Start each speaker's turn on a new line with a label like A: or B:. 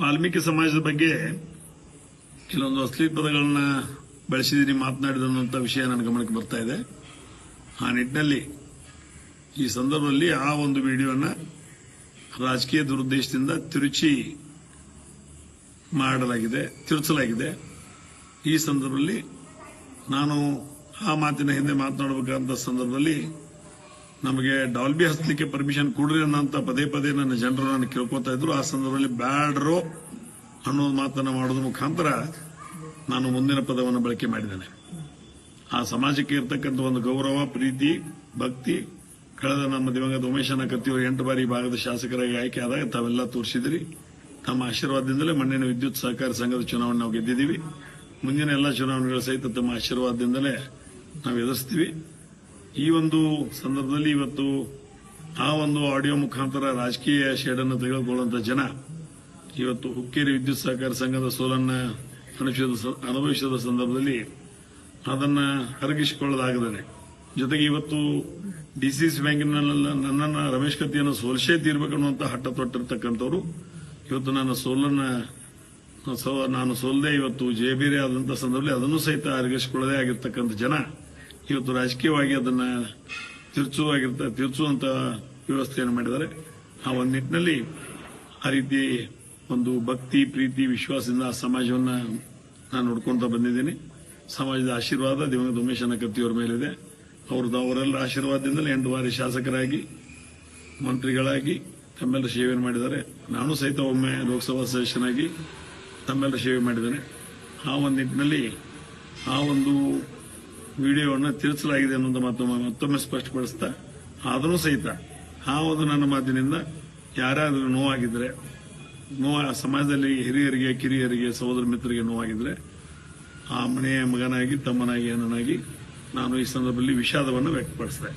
A: ವಾಲ್ಮೀಕಿ ಸಮಾಜದ ಬಗ್ಗೆ ಕೆಲವೊಂದು ಅಶ್ಲೀಲ ಪದಗಳನ್ನ ಬಳಸಿದೀನಿ, ಮಾತನಾಡಿದಂತ ವಿಷಯ ನನ್ನ ಗಮನಕ್ಕೆ ಬರ್ತಾ ಇದೆ. ಆ ನಿಟ್ಟಿನಲ್ಲಿ ಈ ಸಂದರ್ಭದಲ್ಲಿ ಆ ಒಂದು ವಿಡಿಯೋನ ರಾಜಕೀಯ ದುರುದ್ದೇಶದಿಂದ ತಿರುಚಲಾಗಿದೆ. ಈ ಸಂದರ್ಭದಲ್ಲಿ ನಾನು ಆ ಮಾತಿನ ಹಿಂದೆ ಮಾತನಾಡಬೇಕಾದಂತ ಸಂದರ್ಭದಲ್ಲಿ ನಮಗೆ ಡಾಲ್ಬಿ ಹಚ್ಚಲಿಕ್ಕೆ ಪರ್ಮಿಷನ್ ಕೊಡ್ರಿ ಅನ್ನೋಂತ ಪದೇ ಪದೇ ನನ್ನ ಜನರು ನಾನು ಕೇಳ್ಕೊತಾ ಇದ್ರು. ಆ ಸಂದರ್ಭದಲ್ಲಿ ಬ್ಯಾಡ್ರೋ ಅನ್ನೋದು ಮಾತನ್ನ ಮಾಡೋದ್ರ ಮುಖಾಂತರ ನಾನು ಮುಂದಿನ ಪದವನ್ನು ಬಳಕೆ ಮಾಡಿದ್ದೇನೆ. ಆ ಸಮಾಜಕ್ಕೆ ಇರತಕ್ಕಂಥ ಒಂದು ಗೌರವ, ಪ್ರೀತಿ, ಭಕ್ತಿ ಕಳೆದ ನಮ್ಮ ದಿವಂಗತ ಉಮೇಶನ ಕತ್ತಿಯವರು 8 ಬಾರಿ ಭಾಗದ ಶಾಸಕರಾಗಿ ಆಯ್ಕೆ ಆದಾಗ ತಾವೆಲ್ಲ ತೋರಿಸಿದ್ರಿ. ತಮ್ಮ ಆಶೀರ್ವಾದದಿಂದಲೇ ಮಣ್ಣಿನ ವಿದ್ಯುತ್ ಸಹಕಾರಿ ಸಂಘದ ಚುನಾವಣೆ ನಾವು ಗೆದ್ದಿದ್ದೀವಿ. ಮುಂದಿನ ಎಲ್ಲ ಚುನಾವಣೆಗಳ ಸಹಿತ ತಮ್ಮ ಆಶೀರ್ವಾದದಿಂದಲೇ ನಾವು ಎದುರಿಸ್ತೀವಿ. ಈ ಒಂದು ಸಂದರ್ಭದಲ್ಲಿ ಇವತ್ತು ಆ ಒಂದು ಆಡಿಯೋ ಮುಖಾಂತರ ರಾಜಕೀಯ ಶೇಡನ್ನು ತೆಗೆದುಕೊಳ್ಳುವಂತ ಜನ ಇವತ್ತು ಹುಕ್ಕೇರಿ ವಿದ್ಯುತ್ ಸಹಕಾರಿ ಸಂಘದ ಸೋಲನ್ನ ಅನುಭವಿಸಿದ ಸಂದರ್ಭದಲ್ಲಿ ಅದನ್ನ ಅರಗಿಸಿಕೊಳ್ಳಲಾಗದೆ, ಜೊತೆಗೆ ಇವತ್ತು ಡಿಸಿಸಿ ಬ್ಯಾಂಕಿನಲ್ಲಿ ನನ್ನನ್ನು ರಮೇಶ್ ಕತ್ತಿಯನ್ನು ಸೋಲಿಸೇ ತೀರ್ಬೇಕನ್ನುವಂತ ಹಠ ತೊಟ್ಟಿರ್ತಕ್ಕಂಥವ್ರು ಇವತ್ತು ನಾನು ಸೋಲದೆ ಇವತ್ತು ಜಯಬೇರೆ ಆದಂತಹ ಸಂದರ್ಭದಲ್ಲಿ ಅದನ್ನು ಸಹಿತ ಅರಗಿಸಿಕೊಳ್ಳದೆ ಆಗಿರ್ತಕ್ಕಂಥ ಜನ ಇವತ್ತು ರಾಜಕೀಯವಾಗಿ ಅದನ್ನ ತಿರುಚುವಂತ ವ್ಯವಸ್ಥೆಯನ್ನು ಮಾಡಿದ್ದಾರೆ. ಆ ಒಂದು ನಿಟ್ಟಿನಲ್ಲಿ ಆ ರೀತಿ ಒಂದು ಭಕ್ತಿ, ಪ್ರೀತಿ, ವಿಶ್ವಾಸದಿಂದ ಆ ಸಮಾಜವನ್ನ ನಾನು ನೋಡ್ಕೊಂತ ಬಂದಿದ್ದೀನಿ. ಸಮಾಜದ ಆಶೀರ್ವಾದ ದಿವಂಗತ ಉಮೇಶನ ಕತ್ತಿಯವರ ಮೇಲಿದೆ. ಅವರೆಲ್ಲ ಆಶೀರ್ವಾದದಿಂದಲೇ 8 ಬಾರಿ ಶಾಸಕರಾಗಿ, ಮಂತ್ರಿಗಳಾಗಿ ತಮ್ಮೆಲ್ಲರ ಸೇವೆಯನ್ನು ಮಾಡಿದ್ದಾರೆ. ನಾನು ಸಹಿತ ಒಮ್ಮೆ ಲೋಕಸಭಾ ಸದಸ್ಯನಾಗಿ ತಮ್ಮೆಲ್ಲರ ಸೇವೆ ಮಾಡಿದ್ದೇನೆ. ಆ ಒಂದು ನಿಟ್ಟಿನಲ್ಲಿ ಆ ಒಂದು ವಿಡಿಯೋವನ್ನು ತಿರುಚಲಾಗಿದೆ ಅನ್ನೋದು ಮತ್ತೊಮ್ಮೆ ಸ್ಪಷ್ಟಪಡಿಸ್ತಾ, ಆದರೂ ಸಹಿತ ಆ ಒಂದು ನನ್ನ ಮಾತಿನಿಂದ ಯಾರಾದರೂ ನೋವಾಗಿದ್ರೆ, ಸಮಾಜದಲ್ಲಿ ಹಿರಿಯರಿಗೆ, ಕಿರಿಯರಿಗೆ, ಸಹೋದರ ಮಿತ್ರರಿಗೆ ನೋವಾಗಿದ್ರೆ ಆ ಮನೆಯ ಮಗನಾಗಿ, ತಮ್ಮನಾಗಿ, ಅಣ್ಣನಾಗಿ ನಾನು ಈ ಸಂದರ್ಭದಲ್ಲಿ ವಿಷಾದವನ್ನು ವ್ಯಕ್ತಪಡಿಸಿದೆ.